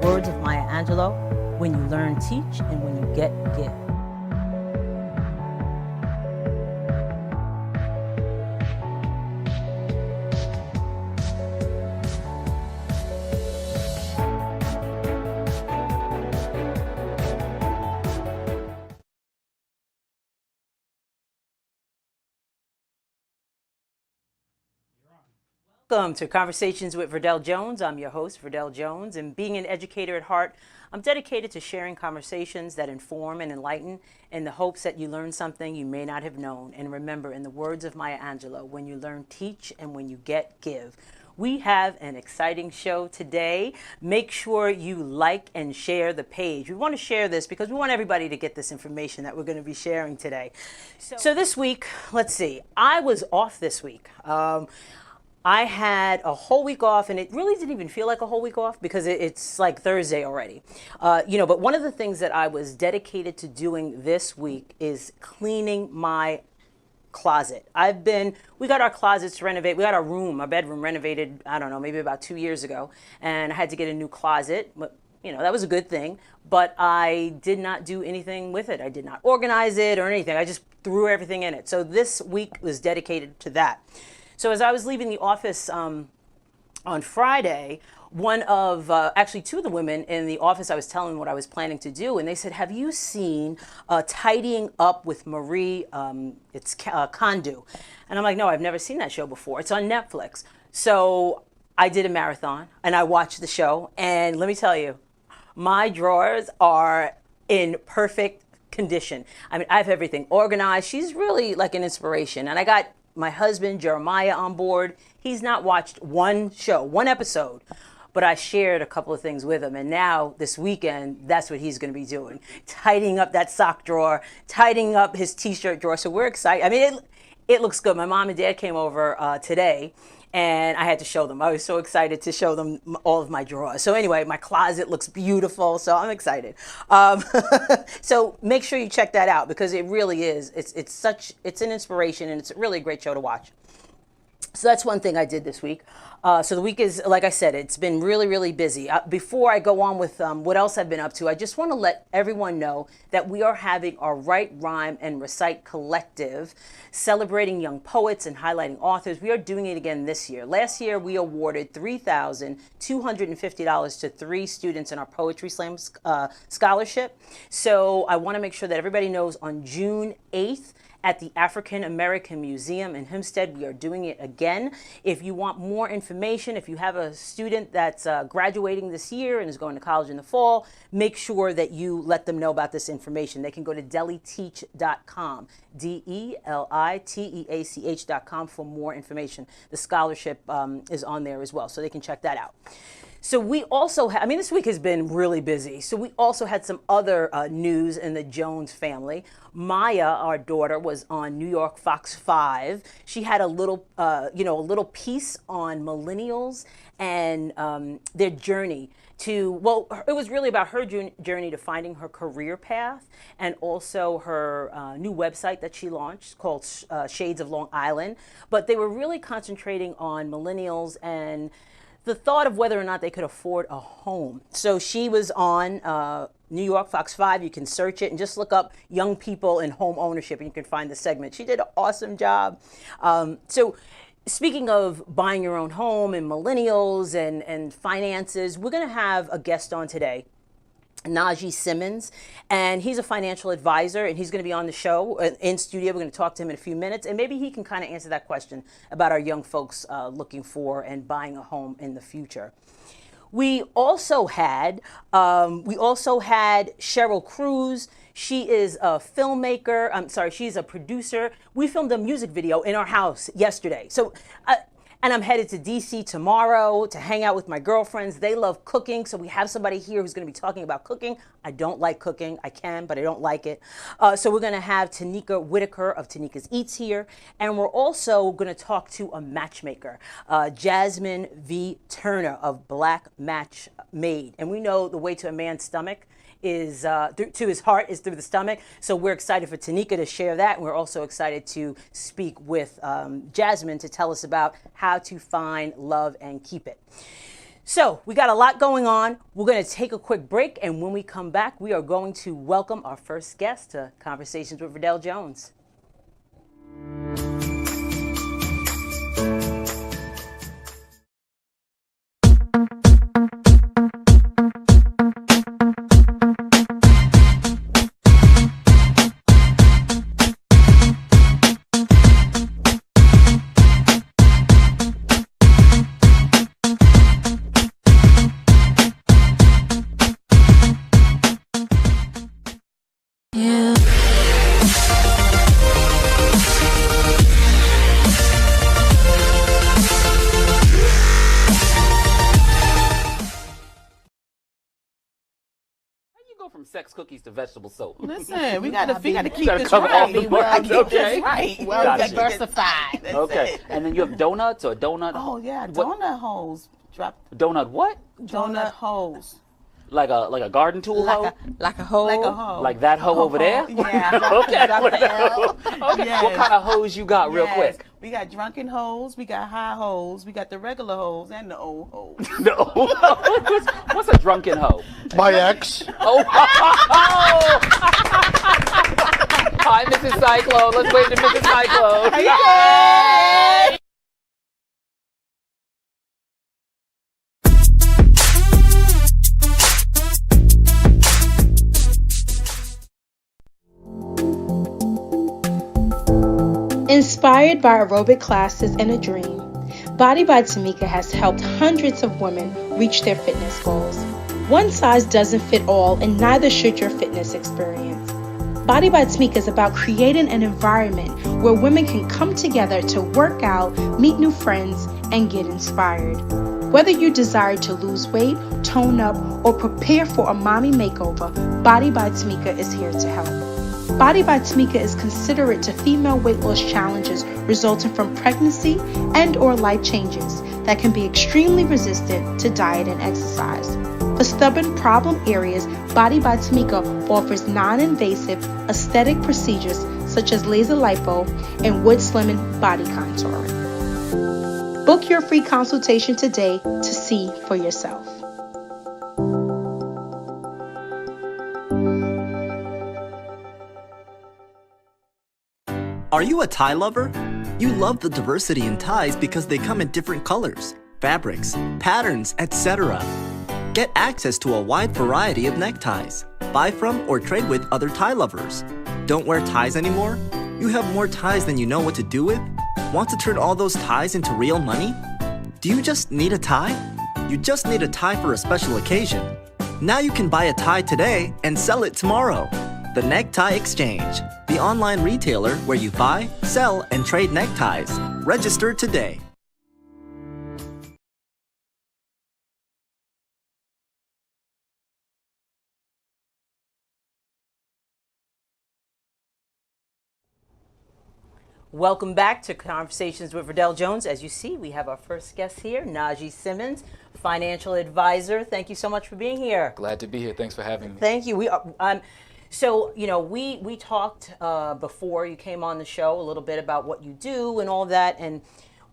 words of Maya Angelou, when you learn, teach, and when you get, give. Welcome to Conversations with Verdel Jones. I'm your host, Verdel Jones, and being an educator at heart, I'm dedicated to sharing conversations that inform and enlighten in the hopes that you learn something you may not have known. And remember, in the words of Maya Angelou, when you learn, teach, and when you get, give. We have an exciting show today. Make sure you like and share the page. We want to share this because we want everybody to get this information that we're going to be sharing today. So this week, let's see, I was off this week. I had a whole week off, and it really didn't even feel like a whole week off because it's like Thursday already. But one of the things that I was dedicated to doing this week is cleaning my closet. We got our closets renovated. We got our bedroom renovated, I don't know, maybe about 2 years ago. And I had to get a new closet. But, that was a good thing. But I did not do anything with it. I did not organize it or anything. I just threw everything in it. So this week was dedicated to that. So as I was leaving the office on Friday, actually two of the women in the office, I was telling them what I was planning to do, and they said, have you seen Tidying Up with Marie, it's Kondo? And I'm like, no, I've never seen that show before. It's on Netflix. So I did a marathon, and I watched the show, and let me tell you, my drawers are in perfect condition. I mean, I have everything organized. She's really like an inspiration, and I got my husband, Jeremiah, on board. He's not watched one episode, but I shared a couple of things with him. And now this weekend, that's what he's going to be doing. Tidying up that sock drawer, tidying up his t-shirt drawer. So we're excited. I mean, it looks good. My mom and dad came over today, and I had to show them. I was so excited to show them all of my drawers. So anyway, my closet looks beautiful, so I'm excited. So make sure you check that out because it really is. It's an inspiration, and it's really a great show to watch. So that's one thing I did this week. So the week is, like I said, it's been really, really busy. Before I go on with what else I've been up to, I just want to let everyone know that we are having our Write, Rhyme, and Recite Collective, celebrating young poets and highlighting authors. We are doing it again this year. Last year, we awarded $3,250 to 3 students in our Poetry Slam scholarship. So I want to make sure that everybody knows on June 8th, at the African American Museum in Hempstead. We are doing it again. If you want more information, if you have a student that's graduating this year and is going to college in the fall, make sure that you let them know about this information. They can go to deliteach.com, DELITEACH.com for more information. The scholarship is on there as well, so they can check that out. So we also this week has been really busy. So we also had some other news in the Jones family. Maya, our daughter, was on New York Fox 5. She had a little piece on millennials and their journey it was really about her journey to finding her career path, and also her new website that she launched called Shades of Long Island. But they were really concentrating on millennials and the thought of whether or not they could afford a home. So she was on New York Fox 5. You can search it and just look up young people in home ownership and you can find the segment. She did an awesome job. So speaking of buying your own home and millennials and finances, we're gonna have a guest on today, Najee Simmons, and he's a financial advisor, and he's going to be on the show in studio. We're going to talk to him in a few minutes, and maybe he can kind of answer that question about our young folks looking for and buying a home in the future. We also had Cheryl Cruz. She is a filmmaker. She's a producer. We filmed a music video in our house yesterday. And I'm headed to DC tomorrow to hang out with my girlfriends. They love cooking, so we have somebody here who's going to be talking about cooking. I don't like cooking. I can, but I don't like it. So we're going to have Tanika Whittaker of Tanika's Eats here, and we're also going to talk to a matchmaker, Jasmine V Turner of Black Match Made. And we know the way to a man's stomach is to his heart is through the stomach. So we're excited for Tanika to share that. And we're also excited to speak with Jasmine to tell us about how to find, love, and keep it. So we got a lot going on. We're going to take a quick break, and when we come back, we are going to welcome our first guest to Conversations with Verdel Jones. From sex cookies to vegetable soap. Listen, we gotta keep this cover all the right. words, okay? Right. Well Gotcha. Diversified. Okay, and then you have donuts or donut. Oh yeah, donut holes. Drop Donut what? donut holes. Like a garden tool hoe? Like a hoe. Like a hoe. Like that hoe over there? Yeah. Okay. Drop the L. Okay. Yes. What kind of hose you got, real quick? We got drunken hoes, we got high hoes, we got the regular hoes, and the old hoes. The old hoe? What's a drunken hoe? My ex. Oh. Hi, Mrs. Cyclone. Let's wave to Mrs. Cyclone. Hey! Inspired by aerobic classes and a dream, Body by Tanika has helped hundreds of women reach their fitness goals. One size doesn't fit all, and neither should your fitness experience. Body by Tanika is about creating an environment where women can come together to work out, meet new friends, and get inspired. Whether you desire to lose weight, tone up, or prepare for a mommy makeover, Body by Tanika is here to help. Body by Tanika is considerate to female weight loss challenges resulting from pregnancy and or life changes that can be extremely resistant to diet and exercise. For stubborn problem areas, Body by Tanika offers non-invasive aesthetic procedures such as laser lipo and wood slimming body contouring. Book your free consultation today to see for yourself. Are you a tie lover? You love the diversity in ties because they come in different colors, fabrics, patterns, etc. Get access to a wide variety of neckties. Buy from or trade with other tie lovers. Don't wear ties anymore? You have more ties than you know what to do with? Want to turn all those ties into real money? Do you just need a tie? You just need a tie for a special occasion. Now you can buy a tie today and sell it tomorrow. The Necktie Exchange, the online retailer where you buy, sell, and trade neckties. Register today. Welcome back to Conversations with Verdel Jones. As you see, we have our first guest here, Najee Simmons, financial advisor. Thank you so much for being here. Glad to be here. Thanks for having me. Thank you. So, you know, we talked before you came on the show a little bit about what you do and all that. And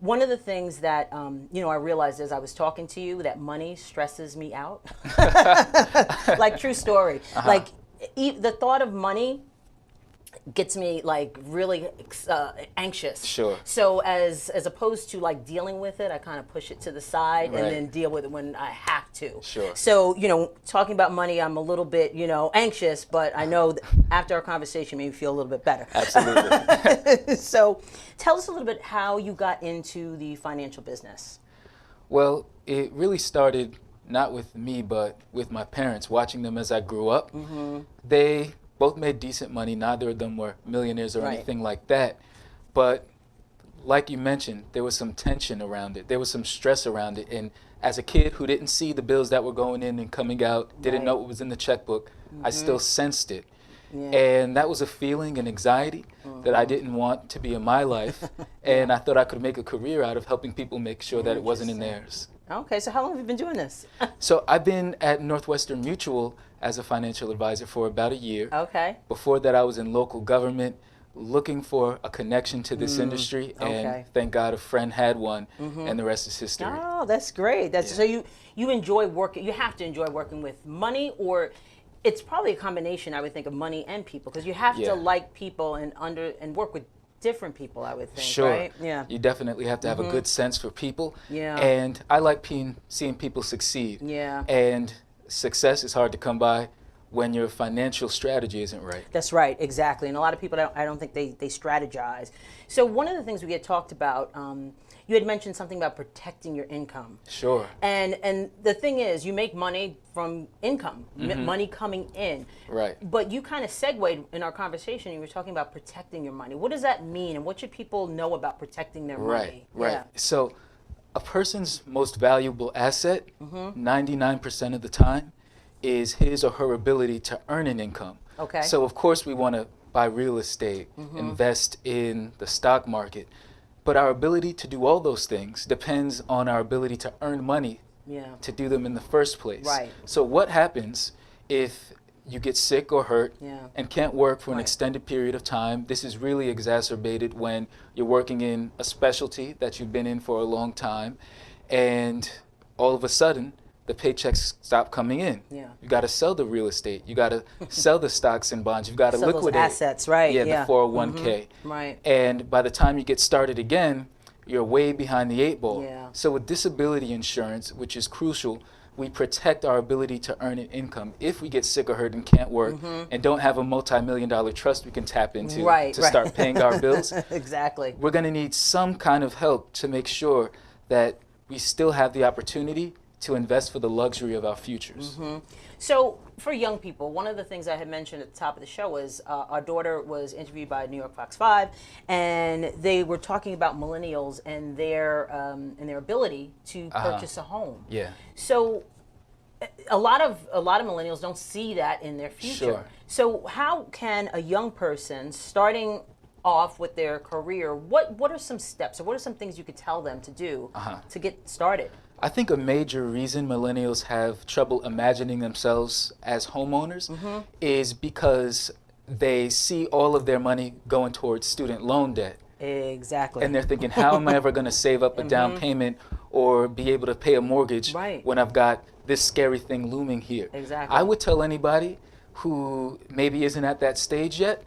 one of the things that, you know, I realized as I was talking to you that money stresses me out. Like, true story. Like, the thought of money gets me like really anxious. Sure. So as opposed to like dealing with it, I kind of push it to the side Right. and then deal with it when I have to. Sure. So, you know, talking about money, I'm a little bit, you know, anxious, but I know that after our conversation, made me feel a little bit better. Absolutely. So tell us a little bit how you got into the financial business. Well, it really started not with me, but with my parents, watching them as I grew up. They both made decent money. Neither of them were millionaires or Right. anything like that. But like you mentioned, there was some tension around it. There was some stress around it. And as a kid who didn't see the bills that were going in and coming out, didn't Right. know what was in the checkbook, I still sensed it. Yeah. And that was a feeling and anxiety that I didn't want to be in my life. And I thought I could make a career out of helping people make sure that it wasn't in theirs. Okay, so how long have you been doing this? So I've been at Northwestern Mutual as a financial advisor for about a year. Okay. Before that, I was in local government. looking for a connection to this industry, and okay. thank God a friend had one, and the rest is history. Oh, that's great. That's so you enjoy working. You have to enjoy working with money, or it's probably a combination, I would think, of money and people, because you have to like people and work with different people, I would think. Sure. Right? Yeah. You definitely have to have a good sense for people. Yeah. And I like seeing people succeed. Yeah. And success is hard to come by when your financial strategy isn't right. That's right, exactly. And a lot of people, I don't think they strategize. So one of the things we had talked about, you had mentioned something about protecting your income. Sure. And the thing is, you make money from income, money coming in. Right. But you kind of segued in our conversation. You were talking about protecting your money. What does that mean, and what should people know about protecting their money? Right. Yeah. So a person's most valuable asset, 99% of the time, is his or her ability to earn an income. Okay. So of course we want to buy real estate, invest in the stock market, but our ability to do all those things depends on our ability to earn money to do them in the first place. Right. So what happens if you get sick or hurt and can't work for an extended period of time? This is really exacerbated when you're working in a specialty that you've been in for a long time, and all of a sudden the paychecks stop coming in. Yeah. You got to sell the real estate. You got to sell the stocks and bonds. You've got to Sell those liquidate assets, right? Yeah, Yeah. the 401k. Right. And by the time you get started again, you're way behind the 8 ball. Yeah. So with disability insurance, which is crucial, we protect our ability to earn an income if we get sick or hurt and can't work and don't have a multi-million-dollar trust we can tap into to start paying our bills. Exactly. We're going to need some kind of help to make sure that we still have the opportunity to invest for the luxury of our futures. So for young people, one of the things I had mentioned at the top of the show was our daughter was interviewed by New York Fox 5, and they were talking about millennials and their ability to purchase a home. Yeah. So a lot of millennials don't see that in their future. Sure. So how can a young person starting off with their career, what are some steps, or what are some things you could tell them to do to get started? I think a major reason millennials have trouble imagining themselves as homeowners is because they see all of their money going towards student loan debt. Exactly. And they're thinking, how am I ever going to save up a down payment or be able to pay a mortgage when I've got this scary thing looming here? Exactly. I would tell anybody who maybe isn't at that stage yet,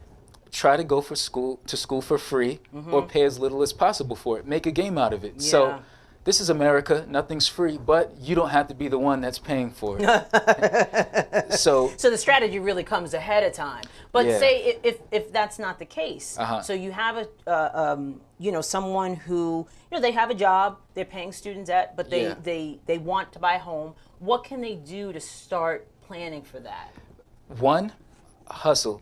try to go to school for free or pay as little as possible for it. Make a game out of it. Yeah. So this is America, nothing's free, but you don't have to be the one that's paying for it. So the strategy really comes ahead of time. But say if that's not the case, so you have someone who they have a job, they're paying student debt, but they want to buy a home. What can they do to start planning for that? One, hustle.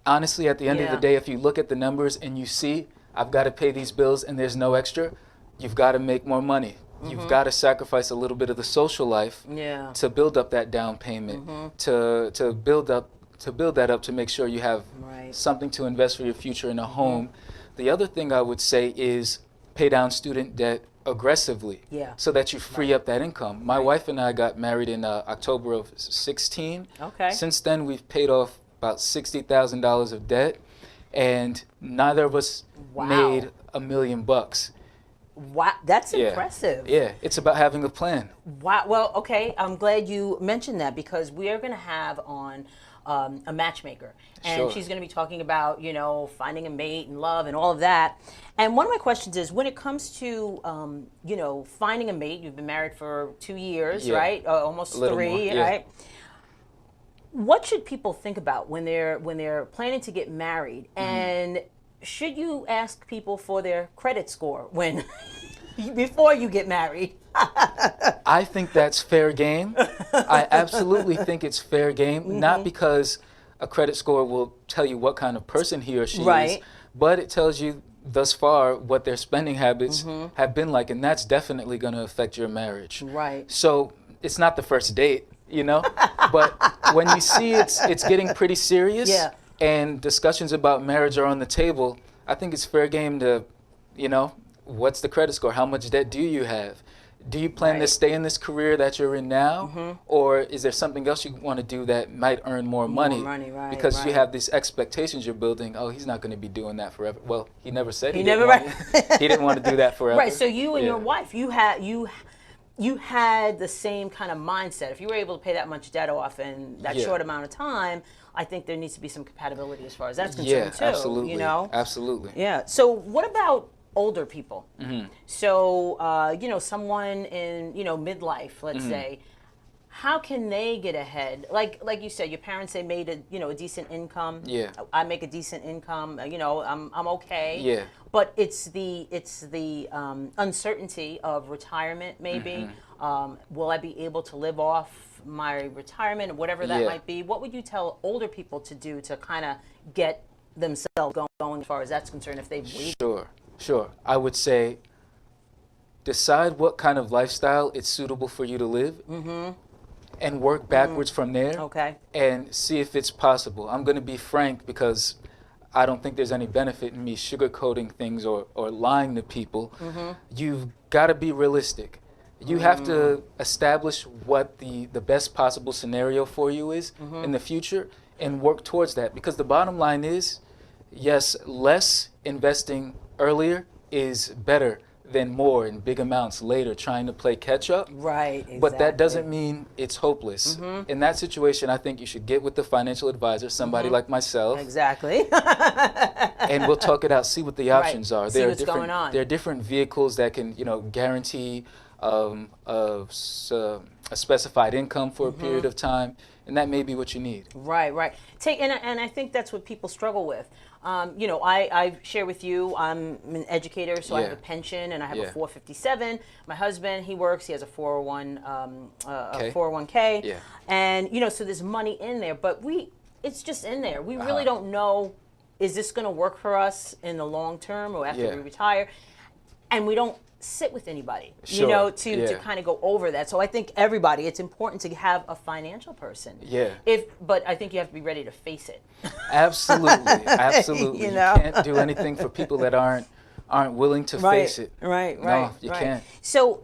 Honestly, at the end of the day, if you look at the numbers and you see I've got to pay these bills and there's no extra, you've got to make more money. You've got to sacrifice a little bit of the social life to build up that down payment, to build that up to make sure you have something to invest for your future in a home. The other thing I would say is pay down student debt aggressively so that you free up that income. My wife and I got married in October of 16. Okay. Since then, we've paid off about $60,000 of debt, and neither of us made $1 million. Wow, that's impressive. Yeah, it's about having a plan. Wow. Well, okay, I'm glad you mentioned that, because we are going to have on a matchmaker, and she's going to be talking about finding a mate and love and all of that. And one of my questions is, when it comes to finding a mate, you've been married for 2 years, right? Almost 3, right? What should people think about when they're planning to get married? And should you ask people for their credit score before you get married? I think that's fair game. I absolutely think it's fair game, not because a credit score will tell you what kind of person he or she is, but it tells you thus far what their spending habits have been like, and that's definitely going to affect your marriage. Right. So it's not the first date, but when you see it's getting pretty serious and discussions about marriage are on the table, I think it's fair game to, what's the credit score? How much debt do you have? Do you plan to Right. stay in this career that you're in now, or is there something else you want to do that might earn more money? money, right, Because you right. have these expectations you're building. Oh, he's not going to be doing that forever. Well, he never said he, He didn't never- want he didn't want to do that forever. Right. So you and Yeah. your wife, you had the same kind of mindset. If you were able to pay that much debt off in that Yeah. short amount of time, I think there needs to be some compatibility as far as that's Yeah, concerned too. absolutely. You know. Absolutely. Yeah. So what about older people? Mm-hmm. So someone in midlife, let's Mm-hmm. say. How can they get ahead? Like you said, your parents, they made a decent income. Yeah. I make a decent income. I'm okay. Yeah. But it's the uncertainty of retirement. Maybe will I be able to live off my retirement, whatever that Yeah. might be? What would you tell older people to do to kind of get themselves going as far as that's concerned? If they've waited. Sure. I would say decide what kind of lifestyle it's suitable for you to live, and work backwards from there. Okay. And see if it's possible. I'm going to be frank because I don't think there's any benefit in me sugarcoating things or lying to people. You've got to be realistic. You have to establish what the best possible scenario for you is in the future and work towards that. Because the bottom line is, yes, less investing earlier is better than more in big amounts later trying to play catch up. Right. Exactly. But that doesn't mean it's hopeless. In that situation, I think you should get with the financial advisor, somebody like myself, Exactly. and we'll talk it out, see what the options are. See There are what's different, going on. There are different vehicles that can, guarantee a specified income for a period of time, and that may be what you need. Right. And I think that's what people struggle with. I share with you, I'm an educator, so I have Yeah. a pension and I have Yeah. a 457. My husband, he works, he has a 401k. Yeah. And, so there's money in there, but it's just in there. We Uh-huh. really don't know, is this going to work for us in the long term or after Yeah. we retire? And we don't sit with anybody, Sure. to Yeah. kind of go over that. So I think everybody, it's important to have a financial person. Yeah. But I think you have to be ready to face it. Absolutely, absolutely. You You know? can't do anything for people that aren't willing to face it. Right. No, you can't. So,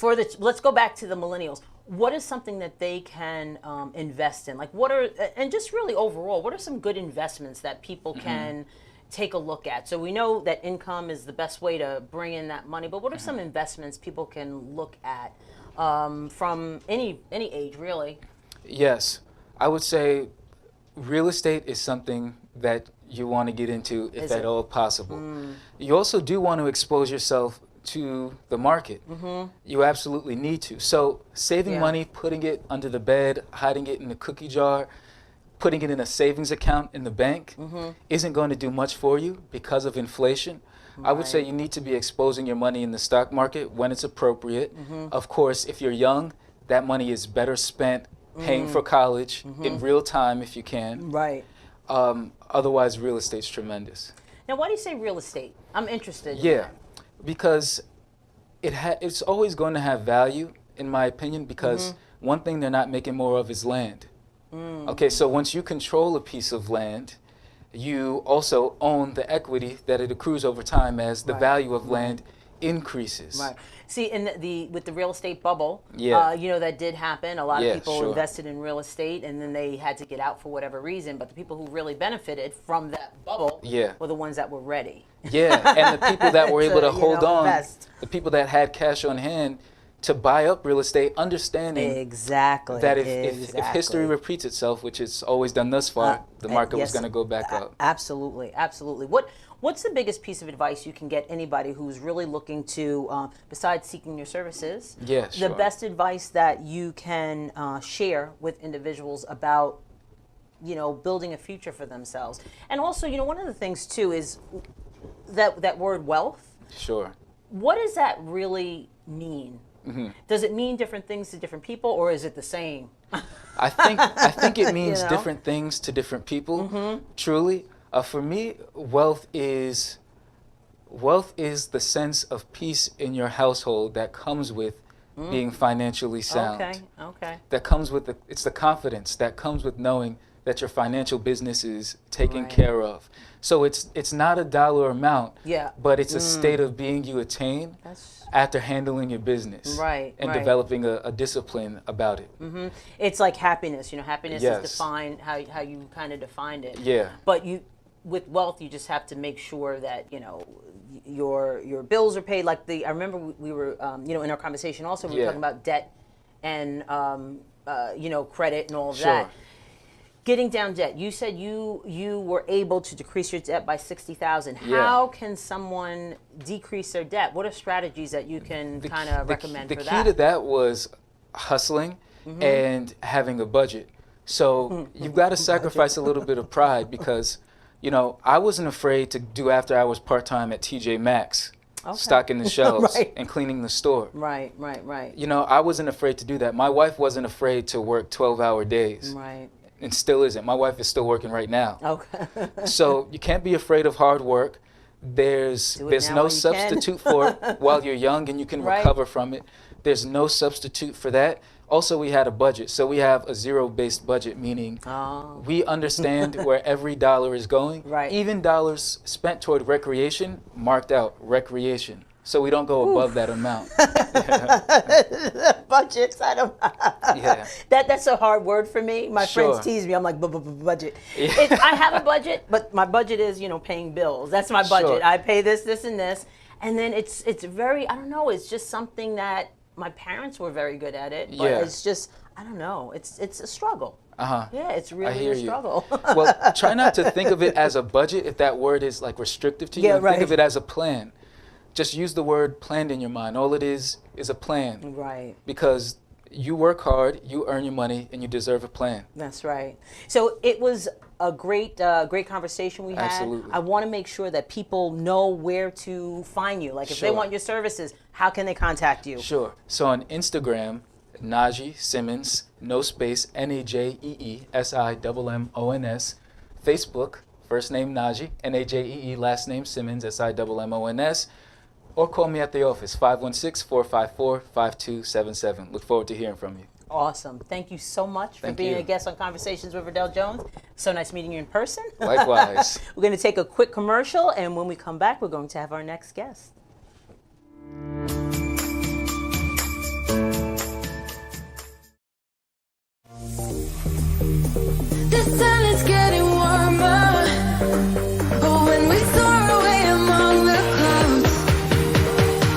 let's go back to the millennials. What is something that they can invest in? Like, and just really overall, what are some good investments that people can take a look at? So we know that income is the best way to bring in that money, but what are some investments people can look at from any age, really? Yes, I would say real estate is something that you want to get into if Is at it? all possible. You also do want to expose yourself to the market. You absolutely need to. So saving Yeah. money, putting it under the bed, hiding it in a cookie jar, putting it in a savings account in the bank isn't going to do much for you because of inflation. I would say you need to be exposing your money in the stock market when it's appropriate. Of course, if you're young, that money is better spent paying for college in real time if you can. Right. Otherwise, real estate's tremendous. Now, why do you say real estate? I'm interested. in Yeah, that. because it's always going to have value, in my opinion, because one thing they're not making more of is land. Okay, so once you control a piece of land, you also own the equity that it accrues over time as the value of land increases. Right. See, in with the real estate bubble, Yeah. that did happen. A lot Yeah, of people sure. invested in real estate, and then they had to get out for whatever reason. But the people who really benefited from that bubble Yeah. were the ones that were ready. Yeah, and the people that were able to hold on, invest. the people that had cash on hand to buy up real estate, understanding Exactly. that if history repeats itself, which it's always done thus far, the market was yes, going to go back up. Absolutely. What's the biggest piece of advice you can get anybody who's really looking to, besides seeking your services, Yeah, the sure. best advice that you can share with individuals about, building a future for themselves? And also, one of the things too is that word wealth. Sure. What does that really mean? Does it mean different things to different people, or is it the same? I think it means know? different things to different people. Truly, for me, wealth is the sense of peace in your household that comes with being financially sound. Okay. That comes with it's the confidence that comes with knowing that your financial business is taken Right. care of. So it's not a dollar amount, Yeah. but it's a state of being you attain That's after handling your business, Right, and right. developing a discipline about it. It's like happiness. You know, happiness Yes. is defined how you kind of defined it. Yeah. But with wealth, you just have to make sure that your bills are paid. Like I remember we were in our conversation also we were Yeah. talking about debt and credit and all of Sure. that. Getting down debt. You said you were able to decrease your debt by $60,000. Yeah. How can someone decrease their debt? What are strategies that you can kind of recommend the for key that? to that was hustling and having a budget. So you've got to sacrifice a little bit of pride because, I wasn't afraid to do after hours part-time at TJ Maxx, stocking the shelves Right. and cleaning the store. Right. I wasn't afraid to do that. My wife wasn't afraid to work 12-hour days. Right. And still isn't. My wife is still working right now. Okay. So you can't be afraid of hard work. There's Do it now no while you substitute for it while you're young and you can Right. recover from it. There's no substitute for that. Also, we had a budget. So we have a zero-based budget, meaning we understand where every dollar is going. Right. Even dollars spent toward recreation, marked out recreation. So we don't go above that amount. Budgets. I don't. Yeah. That's a hard word for me. My Sure. friends tease me. I'm like budget. I have a budget, but my budget is paying bills. That's my budget. Sure. I pay this, and this, and then it's very. I don't know. It's just something that my parents were very good at it. But Yeah. it's just I don't know. It's a struggle. Uh-huh. Yeah, it's I really hear a you. struggle. Well, try not to think of it as a budget if that word is like restrictive to you. Yeah, Think right. of it as a plan. Just use the word planned in your mind. All it is a plan. Right. Because you work hard, you earn your money, and you deserve a plan. That's right. So it was a great conversation we had. Absolutely. I want to make sure that people know where to find you. Like if they Sure. want your services, how can they contact you? Sure. So on Instagram, Najee Simmons, no space, NajeeSimmons. Facebook, first name Najee, Najee, last name Simmons, Simmons. Or call me at the office, 516-454-5277. Look forward to hearing from you. Awesome. Thank you so much for Thank being you. a guest on Conversations with Verdel Jones. So nice meeting you in person. Likewise. We're going to take a quick commercial, and when we come back, we're going to have our next guest. The sun is getting warmer, but when we soar away among the clouds,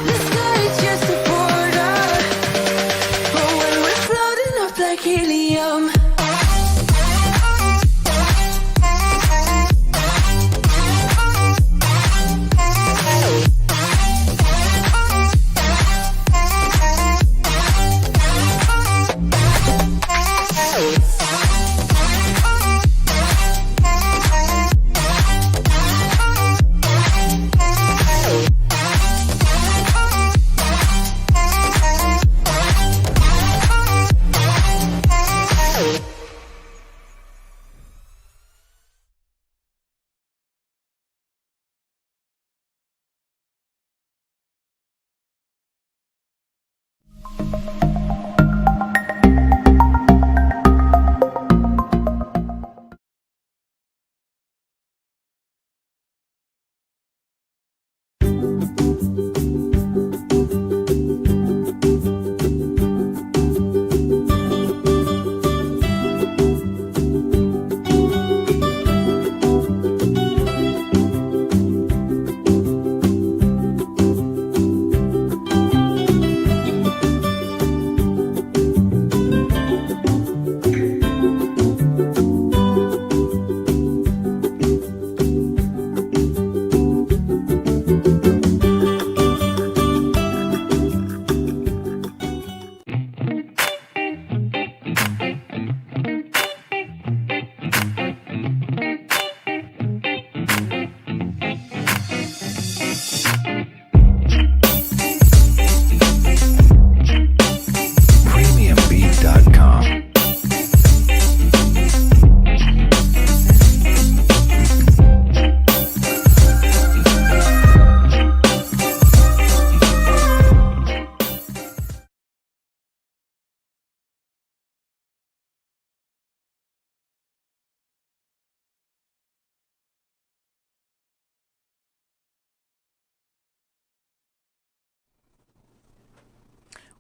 the sky is just a border, but when we're floating up like helium.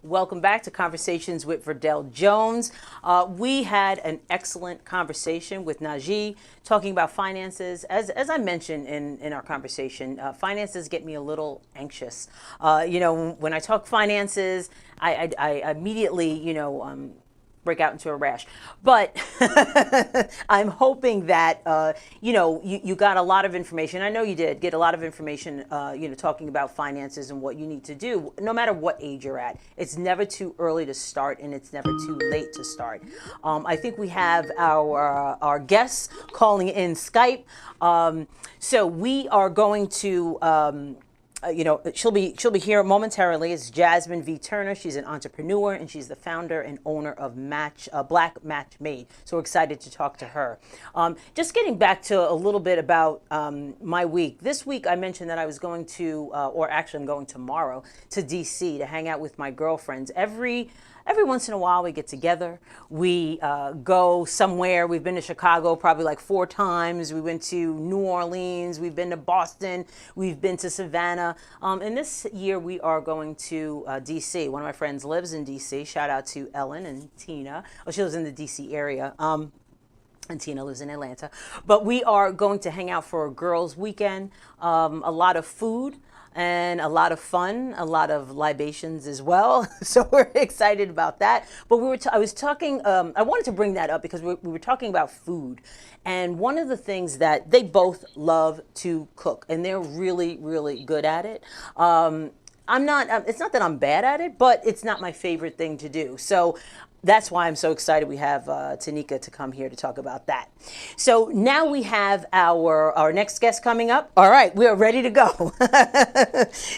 Welcome back to Conversations with Verdel Jones. We had an excellent conversation with Najee talking about finances. As I mentioned in our conversation, finances get me a little anxious. When I talk finances, I immediately, break out into a rash. But I'm hoping that, you got a lot of information. I know you did get a lot of information, talking about finances and what you need to do, no matter what age you're at. It's never too early to start, and it's never too late to start. I think we have our guests calling in Skype. So we are going to... she'll be here momentarily. It's Jasmine V. Turner. She's an entrepreneur, and she's the founder and owner of Black Match Made. So we're excited to talk to her. Just getting back to a little bit about my week. This week I mentioned that I was going to, or actually I'm going tomorrow, to DC to hang out with my girlfriends. Every once in a while we get together, we go somewhere. We've been to Chicago probably like 4 times. We went to New Orleans, we've been to Boston, we've been to Savannah. And this year we are going to DC. One of my friends lives in DC. Shout out to Ellen and Tina. Oh, she lives in the DC area. And Tina lives in Atlanta. But we are going to hang out for a girls' weekend. A lot of food and a lot of fun, a lot of libations as well. So we're excited about that. But I was talking, I wanted to bring that up because we were talking about food. And one of the things that they both love to cook, and they're really, really good at it. I'm not, it's not that I'm bad at it, but it's not my favorite thing to do. So that's why I'm so excited we have Tanika to come here to talk about that. So now we have our next guest coming up. All right, we are ready to go.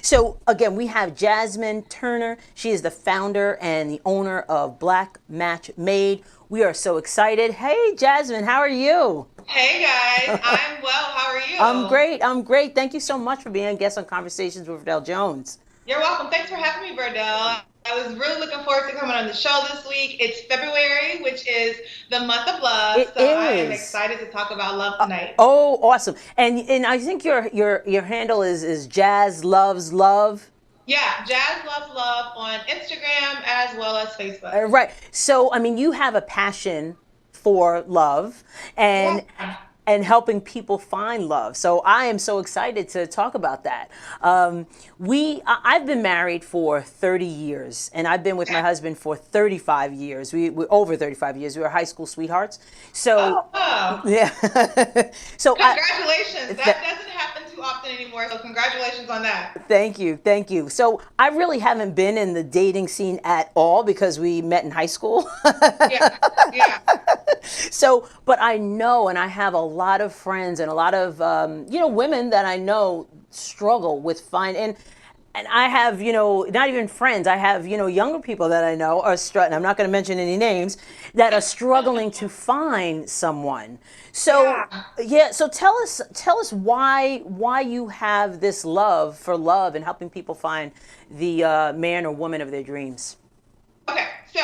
So again, we have Jasmine Turner. She is the founder and the owner of Black Match Made. We are so excited. Hey, Jasmine, how are you? Hey guys, I'm well. How are you? I'm great. Thank you so much for being a guest on Conversations with Verdel Jones. You're welcome. Thanks for having me, Verdel. I was really looking forward to coming on the show this week. It's February, which is the month of love. I am excited to talk about love tonight. Oh, awesome. And I think your handle is Jazz Loves Love. Yeah, Jazz Loves Love on Instagram as well as Facebook. Right. So, I mean, you have a passion for love and helping people find love. So I am so excited to talk about that. I've been married for 30 years, and I've been with my husband for 35 years. We're over 35 years. We were high school sweethearts. So, yeah. So congratulations. That doesn't happen too often anymore. So congratulations on that. Thank you. Thank you. So I really haven't been in the dating scene at all because we met in high school. Yeah. So, but I know, and I have a lot of friends and a lot of, women that I know struggle with finding, and I have, not even friends, I have, younger people that I know are struggling. I'm not going to mention any names that are struggling to find someone. So, so tell us why you have this love for love and helping people find the man or woman of their dreams. Okay, so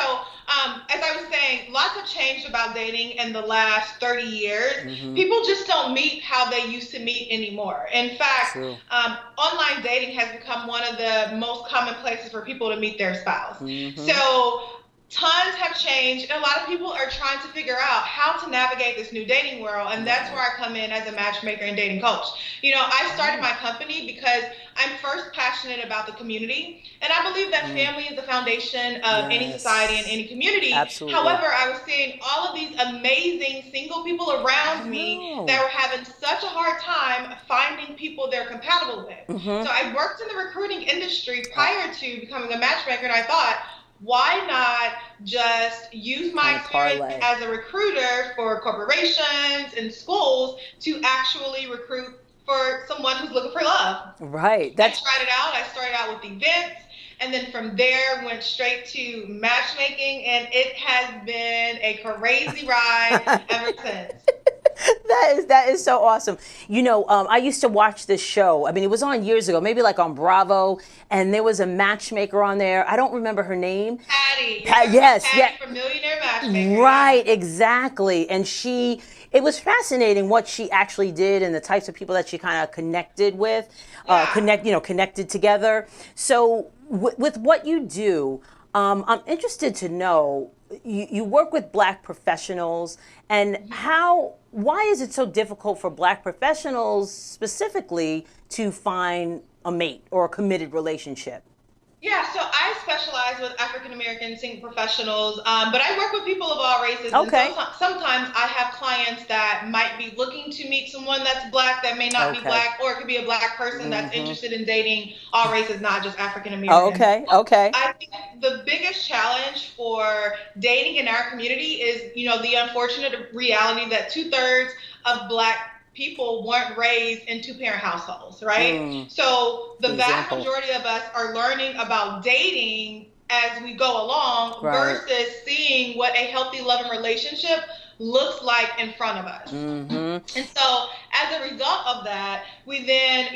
as I was saying, lots have changed about dating in the last 30 years. Mm-hmm. People just don't meet how they used to meet anymore. In fact, online dating has become one of the most common places for people to meet their spouse. Mm-hmm. So tons have changed, and a lot of people are trying to figure out how to navigate this new dating world, and that's where I come in as a matchmaker and dating coach. I started my company because I'm first passionate about the community, and I believe that family is the foundation of any society and any community. Absolutely. However, I was seeing all of these amazing single people around me that were having such a hard time finding people they're compatible with. Mm-hmm. So I worked in the recruiting industry prior to becoming a matchmaker, and I thought, why not just use my experience as a recruiter for corporations and schools to actually recruit for someone who's looking for love? Right. I tried it out. I started out with events, and then from there went straight to matchmaking, and it has been a crazy ride ever since. That is so awesome. I used to watch this show. I mean, it was on years ago, maybe like on Bravo, and there was a matchmaker on there. I don't remember her name. Patty. Patty from Millionaire Matchmaker. Right, exactly. And it was fascinating what she actually did and the types of people that she kind of connected with, connected together. So with what you do, I'm interested to know, you work with Black professionals, and why is it so difficult for Black professionals specifically to find a mate or a committed relationship? Yeah, so I specialize with African American single professionals, but I work with people of all races. Okay. And sometimes I have clients that might be looking to meet someone that's Black that may not be Black, or it could be a Black person that's interested in dating all races, not just African American. Okay. I think the biggest challenge for dating in our community is, the unfortunate reality that 2/3 of Black people weren't raised in two-parent households, right? So the vast majority of us are learning about dating as we go along versus seeing what a healthy, loving relationship looks like in front of us. And so as a result of that, we then,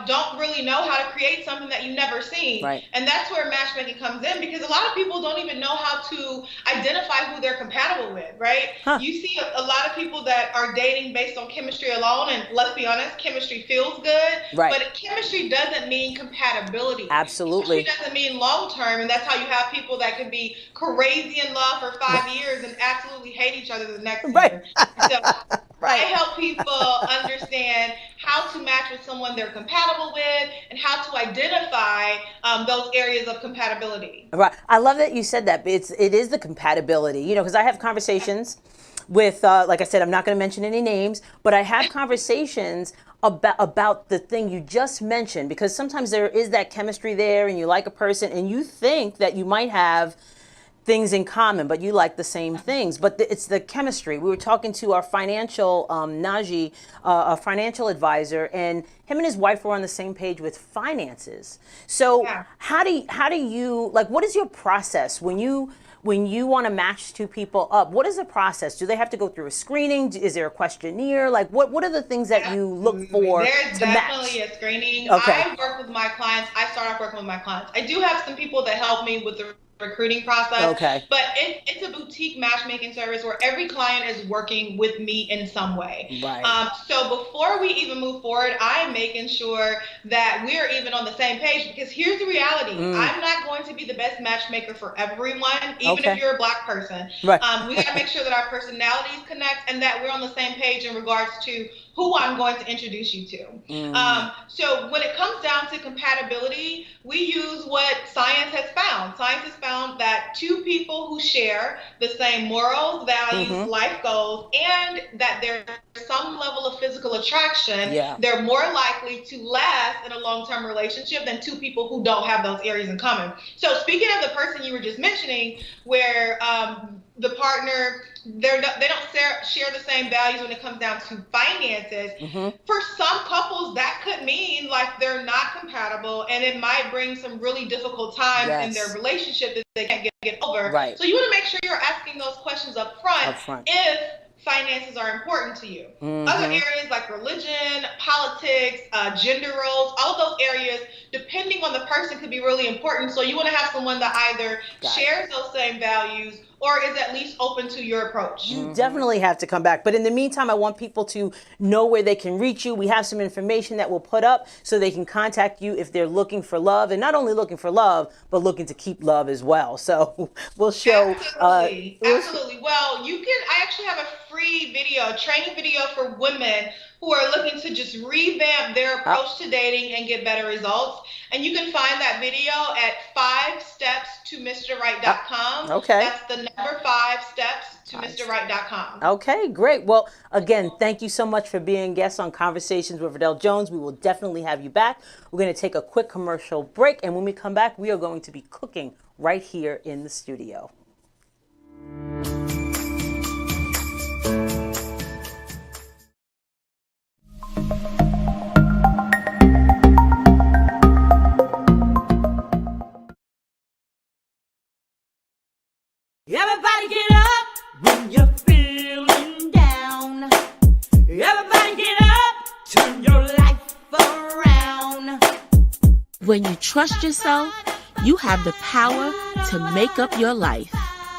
don't really know how to create something that you've never seen. And that's where matchmaking comes in, because a lot of people don't even know how to identify who they're compatible with, right? You see a lot of people that are dating based on chemistry alone, and let's be honest, chemistry feels good, but chemistry doesn't mean compatibility. Absolutely. Chemistry doesn't mean long-term, and that's how you have people that can be crazy in love for 5 years and absolutely hate each other the next year. So I help people understand how to match with someone they're compatible with and how to identify those areas of compatibility. Right. I love that you said that. It is the compatibility, because I have conversations with, like I said, I'm not going to mention any names, but I have conversations about the thing you just mentioned, because sometimes there is that chemistry there and you like a person and you think that you might have things in common, but you like the same things. But it's the chemistry. We were talking to our financial, Najee, a financial advisor, and him and his wife were on the same page with finances. So how do you, like, what is your process when you want to match two people up? What is the process? Do they have to go through a screening? Is there a questionnaire? Like, what are the things that you look for There's to definitely match? a screening. Okay. I work with my clients. I start off working with my clients. I do have some people that help me with the recruiting process. Okay. But it's a boutique matchmaking service where every client is working with me in some way. Right. So before we even move forward, I'm making sure that we're even on the same page, because here's the reality. I'm not going to be the best matchmaker for everyone, even if you're a Black person. Right. We got to make sure that our personalities connect and that we're on the same page in regards to who I'm going to introduce you to. So when it comes down to compatibility, we use what science has found. Science has found that two people who share the same morals, values, life goals, and that there's some level of physical attraction, they're more likely to last in a long-term relationship than two people who don't have those areas in common. So speaking of the person you were just mentioning, where the partner, they don't share the same values when it comes down to finances. For some couples, that could mean like they're not compatible, and it might bring some really difficult times in their relationship that they can't get over. Right. So you want to make sure you're asking those questions up front. If finances are important to you. Other areas like religion, politics, gender roles, all of those areas, depending on the person, could be really important. So you want to have someone that either shares those same values or is at least open to your approach. You definitely have to come back. But in the meantime, I want people to know where they can reach you. We have some information that we'll put up so they can contact you if they're looking for love, and not only looking for love, but looking to keep love as well. So we'll show. Absolutely. Well, I actually have a free video, a training video for women who are looking to just revamp their approach to dating and get better results. And you can find that video at 5stepstomrright.com. Okay. That's the number 5stepstomrright.com. Okay, great. Well, again, thank you so much for being guests on Conversations with Verdel Jones. We will definitely have you back. We're going to take a quick commercial break, and when we come back, we are going to be cooking right here in the studio. Everybody get up when you're feeling down. Everybody get up, turn your life around. When you trust yourself, you have the power to make up your life.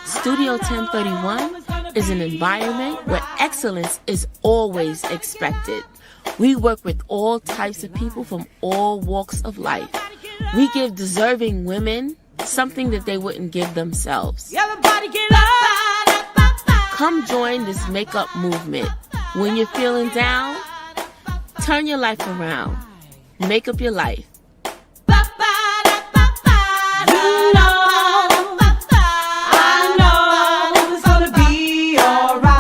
Studio 1031 is an environment where excellence is always expected. We work with all types of people from all walks of life. We give deserving women something that they wouldn't give themselves. Everybody get up. Come join this makeup movement. When you're feeling down, turn your life around. Make up your life. I know it's gonna be alright.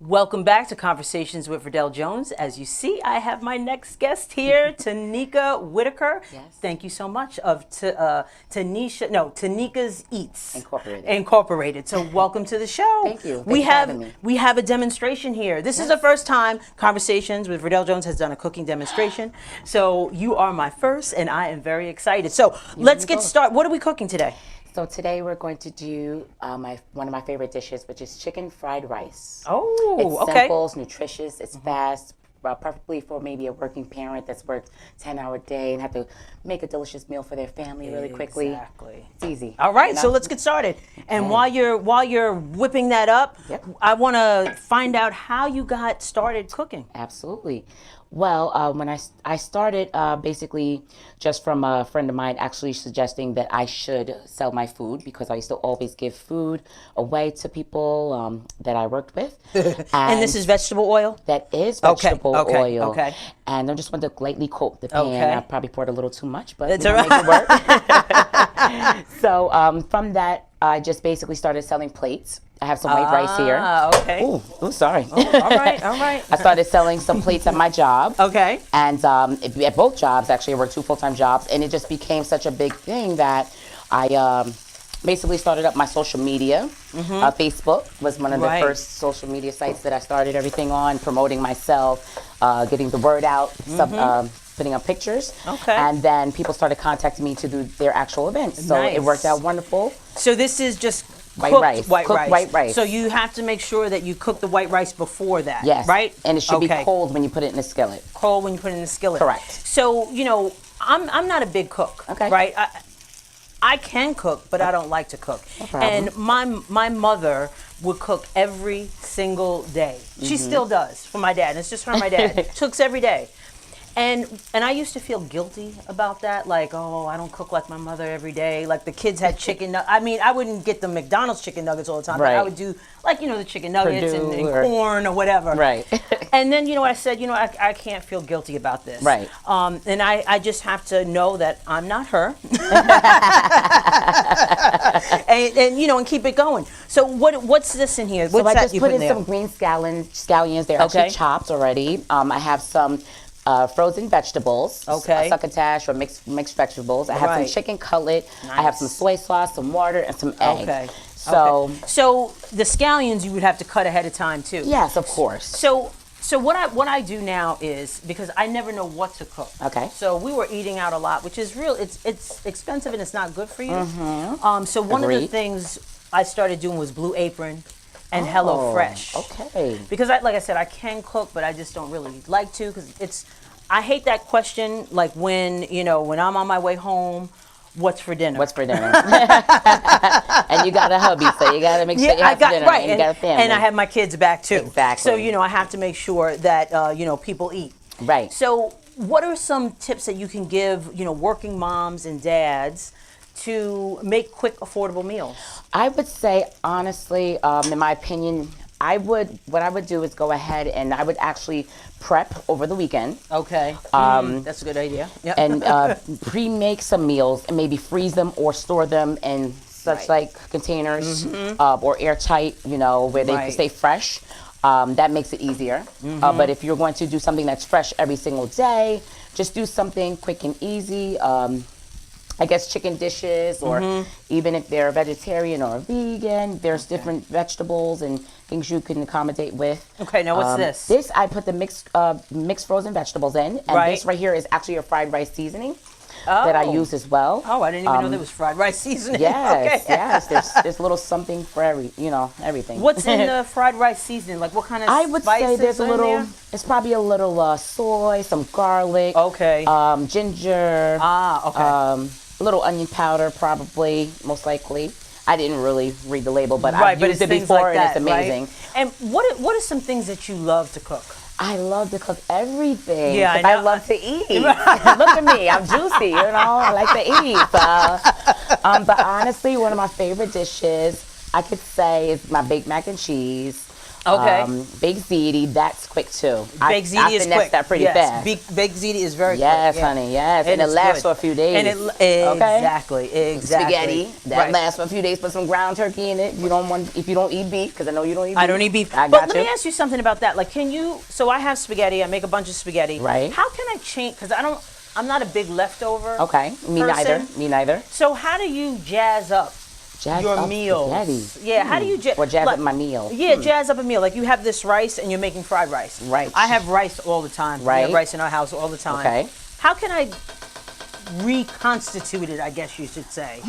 Welcome back to Conversations with Verdel Jones. As you see, I have my next guest here, Tanika Whittaker. Yes. Thank you so much. Of Tanika's Eats Incorporated. So welcome to the show. Thank you. Thanks for having me. We have a demonstration here. This is the first time Conversations with Verdel Jones has done a cooking demonstration. So you are my first, and I am very excited. So let's get started. What are we cooking today? So today we're going to do one of my favorite dishes, which is chicken fried rice. Oh, it's okay. simple, it's nutritious, it's fast, perfectly for maybe a working parent that's worked 10-hour day and have to make a delicious meal for their family really quickly. Exactly. It's easy. All right, you know? so let's get started. And while you're whipping that up, I want to find out how you got started cooking. Absolutely. Well, when I started basically just from a friend of mine actually suggesting that I should sell my food because I used to always give food away to people that I worked with. And this is vegetable oil? That is vegetable oil. Okay. And I just wanted to lightly coat the pan. Okay. I probably poured a little too much, but It's you know, all make it work. So from that, I just basically started selling plates. I have some white rice here. Okay. Ooh, sorry. All right, all right. I started selling some plates at my job. Okay. And at both jobs, actually, I worked 2 full-time jobs, and it just became such a big thing that I basically started up my social media. Facebook was one of the first social media sites that I started everything on, promoting myself, getting the word out, putting up pictures. Okay. And then people started contacting me to do their actual events. So it worked out wonderful. So this is just White cooked rice. white Cooked rice. white rice. So you have to make sure that you cook the white rice before that. Yes. Right? And it should be cold when you put it in the skillet. Cold when you put it in the skillet. Correct. So, you know, I'm not a big cook. Okay. Right? I can cook, but I don't like to cook. No problem. And my mother would cook every single day. She still does for my dad. It's just her and my dad. She cooks every day. And I used to feel guilty about that, like, oh, I don't cook like my mother every day. Like the kids had chicken. I mean, I wouldn't get the McDonald's chicken nuggets all the time, but I would do like, you know, the chicken nuggets and corn or whatever. Right. And then, you know, I said, you know, I can't feel guilty about this. Right. And I just have to know that I'm not her. and you know, and keep it going. So what's this in here? What's so I that just you put in there? some green scallions. They're actually chopped already. I have some frozen vegetables, succotash or mixed vegetables. I have some chicken cutlet. I have some soy sauce, some water, and some egg. Okay. So the scallions you would have to cut ahead of time too. Yes, of course. So what I do now is, because I never know what to cook. Okay. So we were eating out a lot, which is real. It's expensive and it's not good for you. So one of the things I started doing was Blue Apron and Hello Fresh. Okay. Because like I said, I can cook, but I just don't really like to because I hate that question. Like when I'm on my way home, what's for dinner? What's for dinner? And you got a hubby, so you got to make sure you have dinner. Right, and you got a family. and I have my kids back too. Exactly. So I have to make sure that people eat. Right. So what are some tips that you can give working moms and dads to make quick, affordable meals? I would say, honestly, in my opinion, what I would do is go ahead and I would actually prep over the weekend. Okay. That's a good idea. Yep. And pre-make some meals and maybe freeze them or store them in such like containers or airtight, where they can stay fresh. That makes it easier. But if you're going to do something that's fresh every single day, just do something quick and easy. I guess chicken dishes, or even if they're vegetarian or vegan, there's different vegetables and things you can accommodate with. Okay, now what's this? This, I put the mixed frozen vegetables in, and this right here is actually a fried rice seasoning that I use as well. Oh, I didn't even know there was fried rice seasoning. Yes, okay. yes. There's a little something for everything. What's in the fried rice seasoning? Like what kind of I would say there's a little. There? It's probably a little soy, some garlic. Okay. Ginger. Okay. A little onion powder, probably, most likely. I didn't really read the label, but I've used it before, like that, and it's amazing. Right? And what are some things that you love to cook? I love to cook everything. Yeah, I love to eat. Look at me, I'm juicy. I like to eat. But honestly, one of my favorite dishes I could say is my baked mac and cheese. Okay. Baked ziti, that's quick too. Baked ziti is quick. That pretty fast. Baked ziti is very quick. Yes, honey, yes. And it lasts for a few days. Exactly. Spaghetti, that lasts for a few days. Put some ground turkey in it. If you don't eat beef, because I know you don't eat beef. I don't eat beef. But let me ask you something about that. Like, so I have spaghetti. I make a bunch of spaghetti. Right. How can I change? Because I'm not a big leftover Me person. neither. So how do you jazz up your meals? Spaghetti. Yeah, how do you jazz up my meal? Yeah, jazz up a meal. Like you have this rice and you're making fried rice. Right. I have rice all the time. Right. We have rice in our house all the time. Okay. How can I reconstitute it, I guess you should say?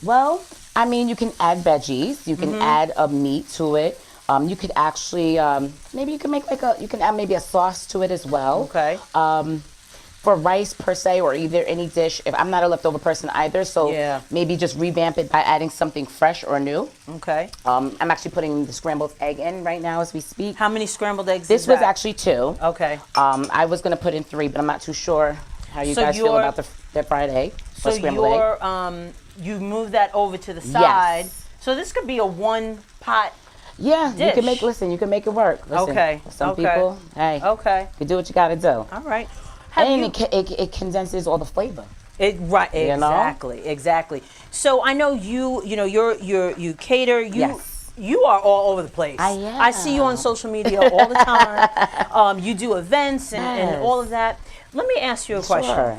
Well, I mean, you can add veggies. You can add a meat to it. You could actually, maybe you can make you can add maybe a sauce to it as well. Okay. For rice per se, or either any dish, if I'm not a leftover person either, so maybe just revamp it by adding something fresh or new. Okay. I'm actually putting the scrambled egg in right now as we speak. How many scrambled eggs? This was actually 2. Okay. I was gonna put in 3, but I'm not too sure how you guys feel about the fried egg or scrambled egg. You move that over to the side. Yes. So this could be a one pot. Yeah, dish. you can make it work. Listen, okay. Some people, hey, you do what you gotta do. All right. And it condenses all the flavor. Exactly. So I know you cater. You are all over the place. I am. I see you on social media all the time. You do events and all of that. Let me ask you a question. Sure.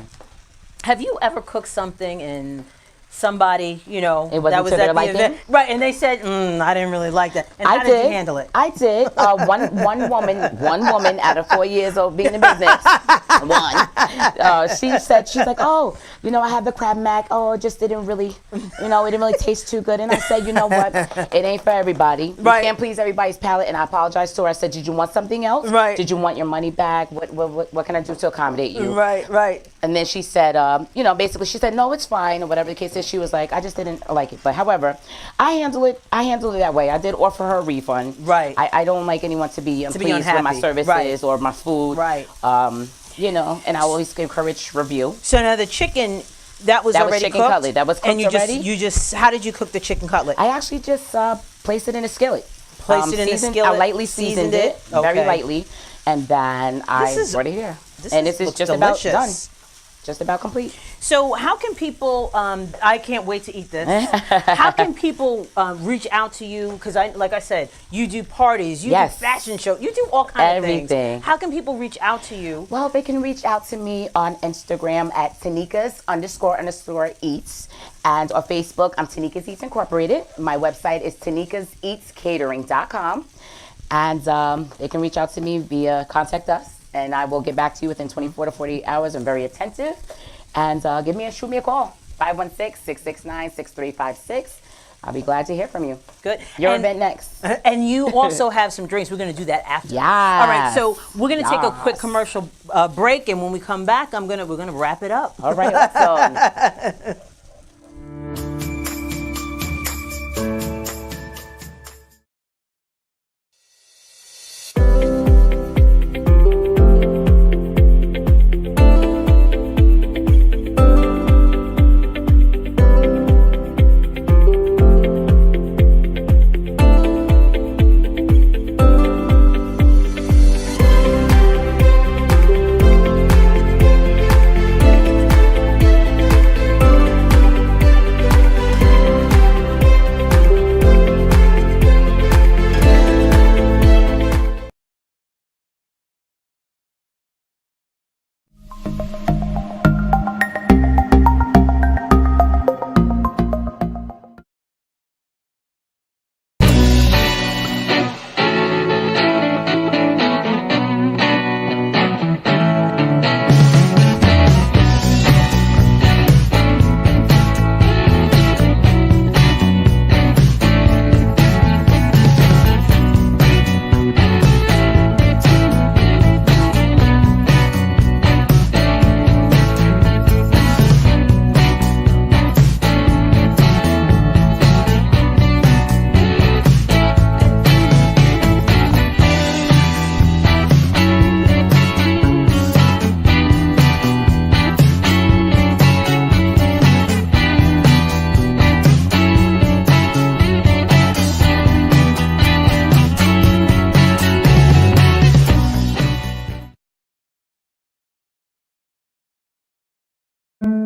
Have you ever cooked something and somebody, it wasn't that was to their at the liking? event, right? And they said, "I didn't really like that." And how did you handle it? I did. One woman out of 4 years of being in business, she said, she's like, "Oh, I had the crab mac. Oh, it just didn't really, it didn't really taste too good." And I said, "You know what? It ain't for everybody. You can't please everybody's palate." And I apologized to her. I said, "Did you want something else? Right. Did you want your money back? What can I do to accommodate you?" Right. And then she said, basically she said, "No, it's fine," or whatever the case is. She was like, "I just didn't like it." But however, I handled it that way. I did offer her a refund. Right. I don't like anyone to be unpleased unhappy. with my services or my food. Right. And I always encourage review. So now the chicken, that was already chicken cooked? cutlet. That was cooked already. How did you cook the chicken cutlet? I actually just placed it in a skillet. Placed it in a skillet. I lightly seasoned it, very lightly, and then I brought it here. This is just about done. Just about complete. So how can people, I can't wait to eat this. How can people reach out to you? Because like I said, you do parties, you do fashion shows, you do all kinds of things. How can people reach out to you? Well, they can reach out to me on Instagram at Tanikas__eats. And on Facebook, I'm Tanika's Eats Incorporated. My website is tanikaseatscatering.com. And they can reach out to me via Contact Us. And I will get back to you within 24 to 48 hours. I'm very attentive. And shoot me a call, 516-669-6356. I'll be glad to hear from you. Good. Your event next. And you also have some drinks. We're going to do that after. Yeah. All right. So we're going to take a quick commercial break, and when we come back, we're going to wrap it up. All right. Awesome.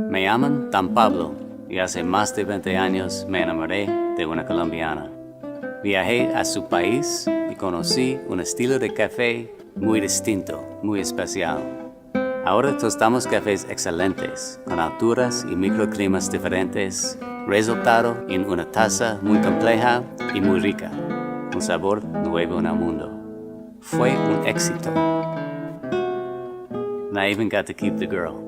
Me llaman Dan Pablo y hace más de 20 años me enamoré de una colombiana. Viajé a su país y conocí un estilo de café muy distinto, muy especial. Ahora tostamos cafés excelentes, con alturas y microclimas diferentes, resultado en una taza muy compleja y muy rica, un sabor nuevo en el mundo. Fue un éxito. And I even got to keep the girl.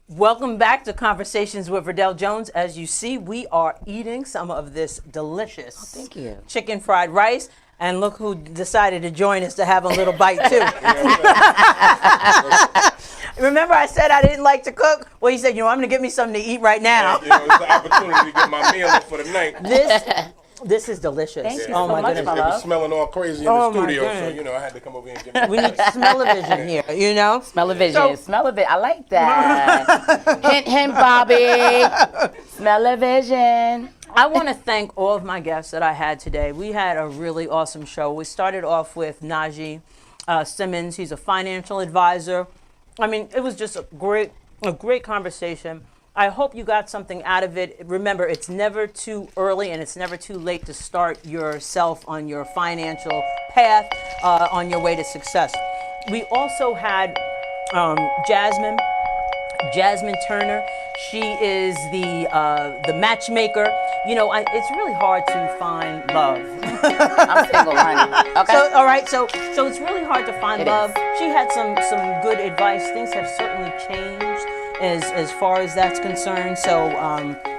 Welcome back to Conversations with Verdel Jones. As you see, we are eating some of this delicious thank you. Chicken fried rice. And look who decided to join us to have a little bite, too. Remember I said I didn't like to cook? Well, he said, I'm going to get me something to eat right now. It's an opportunity to get my meal in for the night. This is delicious. Thank you oh so my much, goodness. It was smelling all crazy in the studio, so I had to come over here and get We need smell-o-vision here, Smell-o-vision. Smell-o-vision. I like that. Hint, hint, Bobby. Smell-o-vision. I want to thank all of my guests that I had today. We had a really awesome show. We started off with Najee Simmons. He's a financial advisor. I mean, it was just a great conversation. I hope you got something out of it. Remember, it's never too early and it's never too late to start yourself on your financial path, on your way to success. We also had Jasmine Turner. She is the matchmaker. It's really hard to find love. I'm single, honey. Okay. So, all right. So it's really hard to find love. Is. She had some good advice. Things have certainly changed as far as that's concerned. So,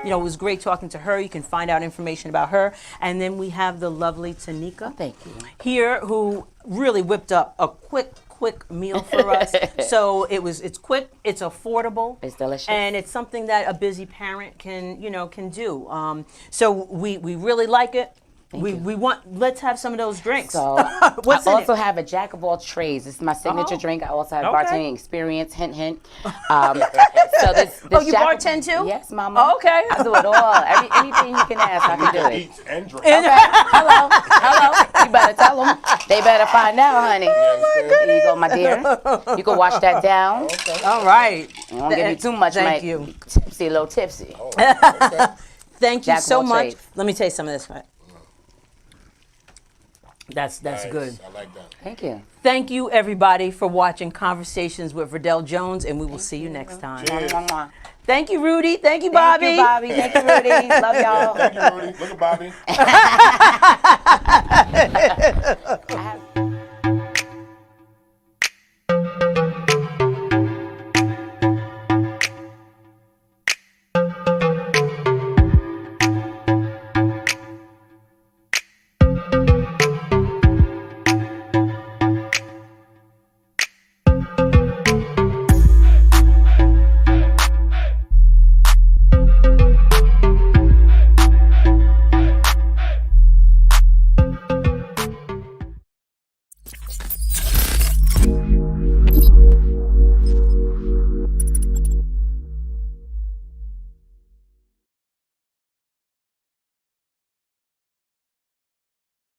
it was great talking to her. You can find out information about her. And then we have the lovely Tanika. Thank you. Here, who really whipped up a quick meal for us. So it's quick, it's affordable, it's delicious, and it's something that a busy parent can do. So we really like it. Let's have some of those drinks. So What's I in also it? have a Jack of all trades. This is my signature drink. I also have Okay. bartending experience. Hint, hint. So this you Jack bartend too? Yes, Mama. Oh, okay. I do it all. Anything you can ask, I can do it. Eats and drinks. Okay. Hello. You better tell them. They better find out, honey. Here you go, my dear. You can wash that down. Okay. All right. I won't give you too much. Thank you. Tipsy, a little tipsy. Oh, okay. Thank you Jack of so all much. trades. Let me taste some of this. That's Nice. good. I like that. Thank you. Thank you, everybody, for watching Conversations with Verdel Jones, and we will see you next time. Cheers. Thank you, Rudy. Thank you, Bobby. Thank you, Bobby. Thank you, Rudy. Love y'all. Thank you, Rudy. Look at Bobby.